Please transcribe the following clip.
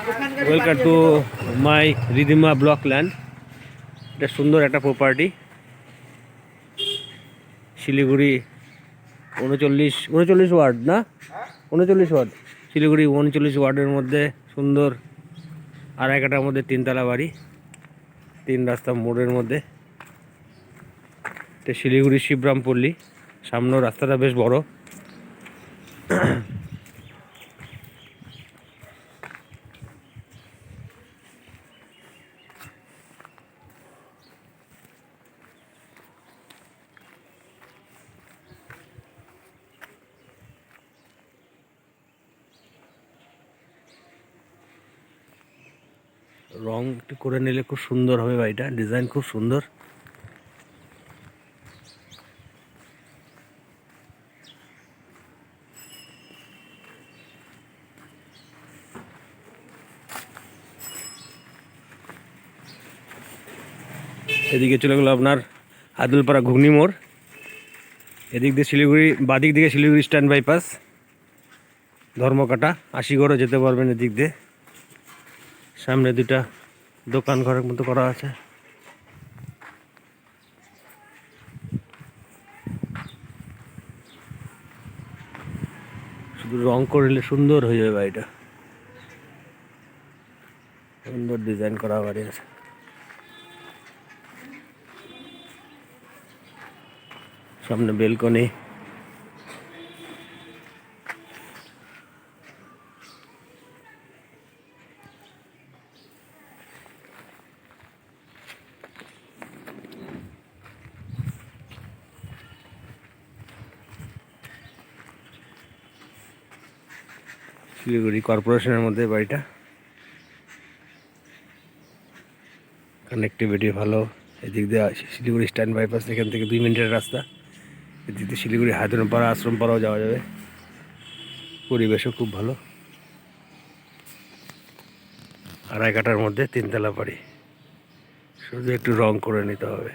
Welcome to my Ridhima block land. এটা সুন্দর একটা প্রপার্টি, শিলিগুড়ি 39 ওয়ার্ড না 39 ওয়ার্ড, শিলিগুড়ি 39 ওয়ার্ডের মধ্যে সুন্দর আড়াই কাঠার মধ্যে তিনতলা বাড়ি, 3 রাস্তা মোড়ের মধ্যে। এটা শিলিগুড়ি শিবরামপল্লী, সামনের রাস্তাটা বেশ বড়। রং একটু করে নিলে খুব সুন্দর হবে বাড়িটা, ডিজাইন খুব সুন্দর। এদিকে চলে গেলো আপনার আদুলপাড়া ঘুগনি মোড়, এদিক দিয়ে শিলিগুড়ি, বাদিক দিকে শিলিগুড়ি স্ট্যান্ড বাইপাস, ধর্মকাটা আশিগড়ও যেতে পারবেন এদিক দিয়ে। সামনে দুটা দোকান ঘরের মতো করা আছে। শুধু রং করলে সুন্দর হয়ে যাবে বাড়িটা, সুন্দর ডিজাইন করা বাড়ি আছে। সামনে বেলকনি, শিলিগুড়ি কর্পোরেশনের মধ্যে বাড়িটা। কানেক্টিভিটি ভালো, এদিক দিয়ে শিলিগুড়ি স্ট্যান্ড বাইপাস, এখান থেকে 2 মিনিটের রাস্তা। এদিক দিয়ে শিলিগুড়ি হায়দ্রপাড়া আশ্রমপাড়াও যাওয়া যাবে, পরিবেশও খুব ভালো। আড়াই কাঠার মধ্যে 3 তলা বাড়ি, শুধু একটু রং করে নিতে হবে।